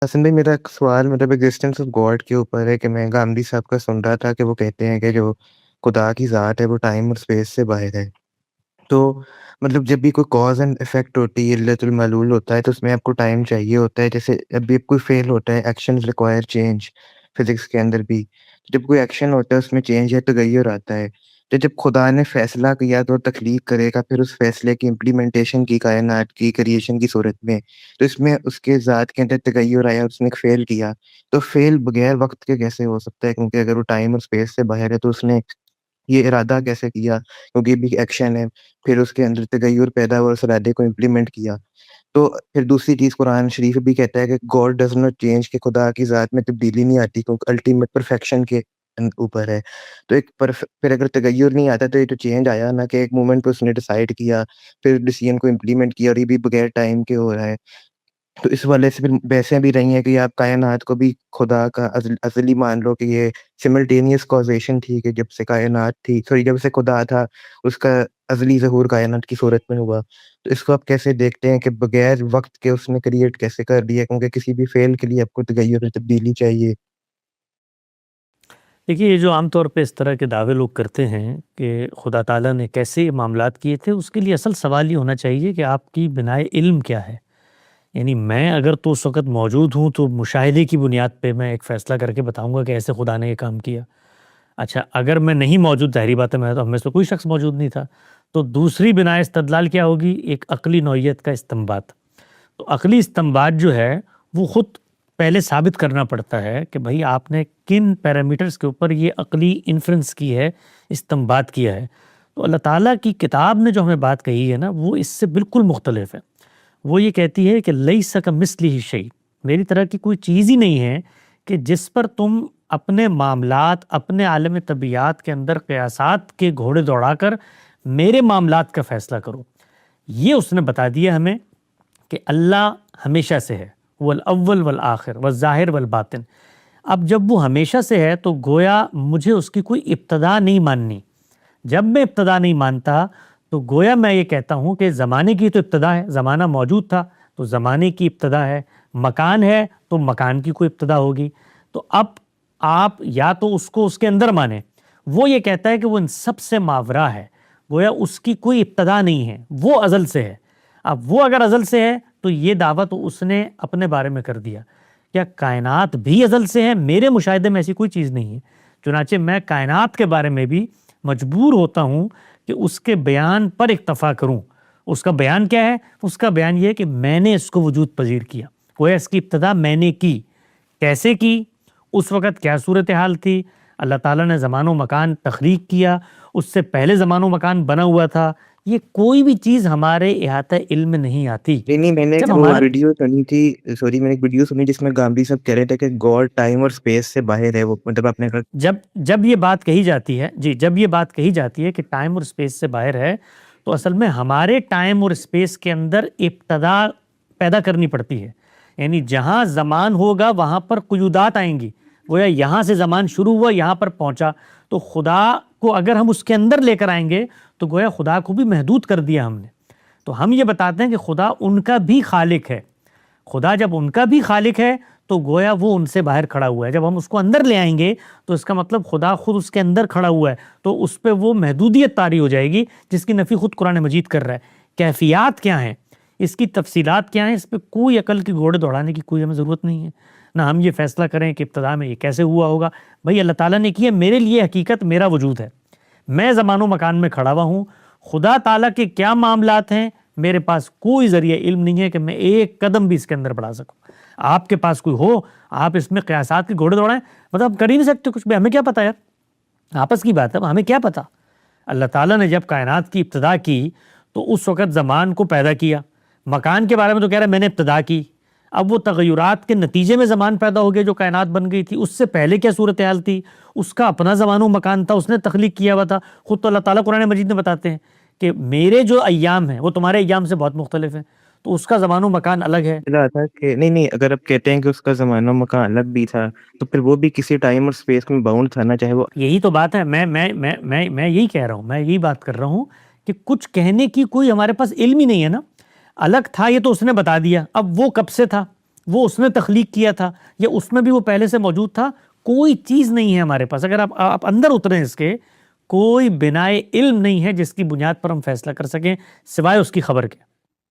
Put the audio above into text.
اصل میں میرا ایک سوال مطلب ایگزسٹنس آف گاڈ کے اوپر ہے کہ میں گاندھی صاحب کا سن رہا تھا کہ وہ کہتے ہیں کہ جو خدا کی ذات ہے وہ ٹائم اور اسپیس سے باہر ہے۔ تو مطلب جب بھی کوئی کاز اینڈ افیکٹ ہوتی ہے، علت المعلول ہوتا ہے، تو اس میں آپ کو ٹائم چاہیے ہوتا ہے۔ جیسے اب بھی کوئی فیل ہوتا ہے، ایکشنز ریکوائر چینج، فزکس کے اندر بھی۔ جب کوئی ایکشن ہوتا ہے اس میں چینج ہے، تغیر آتا ہے۔ تو جب خدا نے فیصلہ کیا تو تخلیق کرے گا، پھر اس فیصلے کی امپلیمنٹیشن کی کائنات کی کریشن کی صورت میں، تو اس میں اس کے ذات کے اندر تغیر آیا، اس نے ایک فیل کیا۔ تو فیل بغیر وقت کے کیسے ہو سکتا ہے؟ کیونکہ اگر وہ ٹائم اور اسپیس سے باہر ہے تو اس نے یہ ارادہ کیسے کیا؟ کیونکہ یہ بھی ایکشن ہے، پھر اس کے اندر تغیر پیدا ہوا، اس ارادے کو امپلیمنٹ کیا۔ تو پھر دوسری چیز قرآن شریف بھی کہتا ہے کہ گاڈ ڈز ناٹ چینج، کہ خدا کی ذات میں تبدیلی نہیں آتی کیونکہ الٹیمیٹ پرفیکشن کے اوپر ہے۔ تو ایک پھر اگر تغیر نہیں آتا تو یہ تو چینج آیا نا، کہ ایک مومنٹ پہ اس نے ڈیسائیڈ کیا، پھر ڈیسیژن کو امپلیمنٹ کیا، اور یہ بھی بغیر ٹائم کے ہو رہا ہے۔ تو اس والے سے پھر بحثیں بھی رہی ہیں کہ آپ کائنات کو بھی خدا کا ازلی مان لو، کہ یہ سملٹینیس کازیشن تھی، کہ جب سے کائنات تھی، سوری جب سے خدا تھا اس کا ازلی ظہور کائنات کی صورت میں ہوا۔ تو اس کو آپ کیسے دیکھتے ہیں کہ بغیر وقت کے اس نے کریٹ کیسے کر دیا؟ کیونکہ کسی بھی فعل کے لیے آپ کو تغیر تبدیلی چاہیے۔ دیکھیے، یہ جو عام طور پہ اس طرح کے دعوے لوگ کرتے ہیں کہ خدا تعالیٰ نے کیسے یہ معاملات کیے تھے، اس کے لیے اصل سوال یہ ہونا چاہیے کہ آپ کی بنائے علم کیا ہے۔ یعنی میں اگر تو اس وقت موجود ہوں تو مشاہدے کی بنیاد پہ میں ایک فیصلہ کر کے بتاؤں گا کہ ایسے خدا نے یہ کام کیا۔ اچھا، اگر میں نہیں موجود، ظاہری بات ہے میں تو، ہم میں سے کوئی شخص موجود نہیں تھا، تو دوسری بنائے استدلال کیا ہوگی؟ ایک عقلی نوعیت کا استنباط۔ تو عقلی استنباط جو ہے وہ خود پہلے ثابت کرنا پڑتا ہے کہ بھئی آپ نے کن پیرامیٹرز کے اوپر یہ عقلی انفرنس کی ہے، استنباط کیا ہے۔ تو اللہ تعالیٰ کی کتاب نے جو ہمیں بات کہی ہے نا، وہ اس سے بالکل مختلف ہے۔ وہ یہ کہتی ہے کہ لیس کمثلہ شیء، میری طرح کی کوئی چیز ہی نہیں ہے کہ جس پر تم اپنے معاملات، اپنے عالم طبیعات کے اندر قیاسات کے گھوڑے دوڑا کر میرے معاملات کا فیصلہ کرو۔ یہ اس نے بتا دیا ہمیں کہ اللہ ہمیشہ سے ہے، وہ الاول والآخر والظاہر والباطن۔ اب جب وہ ہمیشہ سے ہے تو گویا مجھے اس کی کوئی ابتدا نہیں ماننی۔ جب میں ابتدا نہیں مانتا تو گویا میں یہ کہتا ہوں کہ زمانے کی تو ابتدا ہے، زمانہ موجود تھا تو زمانے کی ابتدا ہے، مکان ہے تو مکان کی کوئی ابتدا ہوگی۔ تو اب آپ یا تو اس کو اس کے اندر مانیں، وہ یہ کہتا ہے کہ وہ ان سب سے ماورا ہے، گویا اس کی کوئی ابتدا نہیں ہے، وہ ازل سے ہے۔ اب وہ اگر ازل سے ہے تو یہ دعویٰ تو اس نے اپنے بارے میں کر دیا۔ کیا کائنات بھی ازل سے ہے؟ میرے مشاہدے میں ایسی کوئی چیز نہیں ہے، چنانچہ میں کائنات کے بارے میں بھی مجبور ہوتا ہوں کہ اس کے بیان پر اکتفا کروں۔ اس کا بیان کیا ہے؟ اس کا بیان یہ ہے کہ میں نے اس کو وجود پذیر کیا، گویا اس کی ابتدا میں نے کی۔ کیسے کی؟ اس وقت کیا صورتحال تھی؟ اللہ تعالیٰ نے زمان و مکان تخلیق کیا، اس سے پہلے زمان و مکان بنا ہوا تھا۔ یہ کوئی بھی چیز ہمارے احاطہ علم میں نہیں آتی۔ نہیں میں نے ایک جب وہ ہمارا ویڈیو سنی تھی، سوری میں نے ایک ویڈیو سنی جس میں گاندھی صاحب کہہ رہے تھے کہ گاڈ ٹائم اور اسپیس سے باہر ہے، وہ مطلب آپ نے کہا جب یہ بات کہی جاتی ہے، جب یہ بات کہی جاتی ہے کہ ٹائم اور اسپیس سے باہر ہے، تو اصل میں ہمارے ٹائم اور اسپیس کے اندر ابتدا پیدا کرنی پڑتی ہے۔ یعنی جہاں زمان ہوگا وہاں پر قیودات آئیں گی، گویا یہاں سے زمان شروع ہوا، یہاں پر پہنچا، تو خدا کو اگر ہم اس کے اندر لے کر آئیں گے تو گویا خدا کو بھی محدود کر دیا ہم نے۔ تو ہم یہ بتاتے ہیں کہ خدا ان کا بھی خالق ہے۔ خدا جب ان کا بھی خالق ہے تو گویا وہ ان سے باہر کھڑا ہوا ہے۔ جب ہم اس کو اندر لے آئیں گے تو اس کا مطلب خدا خود اس کے اندر کھڑا ہوا ہے، تو اس پہ وہ محدودیت طاری ہو جائے گی جس کی نفی خود قرآن مجید کر رہا ہے۔ کیفیات کیا ہیں، اس کی تفصیلات کیا ہیں، اس پہ کوئی عقل کے گھوڑے دوڑانے کی کوئی ہمیں ضرورت نہیں ہے۔ نہ ہم یہ فیصلہ کریں کہ ابتدا میں یہ کیسے ہوا ہوگا۔ بھئی اللہ تعالیٰ نے کیا، میرے لیے حقیقت میرا وجود ہے، میں زمان و مکان میں کھڑا ہوا ہوں۔ خدا تعالیٰ کے کیا معاملات ہیں، میرے پاس کوئی ذریعہ علم نہیں ہے کہ میں ایک قدم بھی اس کے اندر بڑھا سکوں۔ آپ کے پاس کوئی ہو، آپ اس میں قیاسات کے گھوڑے دوڑائیں، مطلب ہم کر ہی نہیں سکتے کچھ بھی، ہمیں کیا پتا یار، آپس کی بات ہے، ہمیں کیا پتا۔ اللہ تعالیٰ نے جب کائنات کی ابتدا کی تو اس وقت زمان کو پیدا کیا، مکان کے بارے میں تو کہہ رہا ہے میں نے ابتدا کی۔ اب وہ تغیرات کے نتیجے میں زمان پیدا ہو گیا جو کائنات بن گئی تھی، اس سے پہلے کیا صورتحال تھی؟ اس کا اپنا زمان و مکان تھا، اس نے تخلیق کیا ہوا تھا۔ خود تو اللہ تعالیٰ قرآن مجید میں بتاتے ہیں کہ میرے جو ایام ہیں وہ تمہارے ایام سے بہت مختلف ہیں، تو اس کا زمان و مکان الگ ہے۔ رہا تھا کہ نہیں اگر آپ کہتے ہیں کہ اس کا زمانہ و مکان الگ بھی تھا تو پھر وہ بھی کسی ٹائم اور اسپیس میں باؤنڈ تھا نا، چاہے وہ یہی تو بات ہے، میں یہی کہہ رہا ہوں، میں یہی بات کر رہا ہوں کہ کچھ کہنے کی کوئی ہمارے پاس علم ہی نہیں ہے نا۔ الگ تھا یہ تو اس نے بتا دیا، اب وہ کب سے تھا وہ اس نے تخلیق کیا تھا یا اس میں بھی وہ پہلے سے موجود تھا؟ کوئی چیز نہیں ہے ہمارے پاس. اگر آپ اندر اتریں اس کے، کوئی بنائے علم نہیں ہے جس کی بنیاد پر ہم فیصلہ کر سکیں سوائے اس کی خبر کے.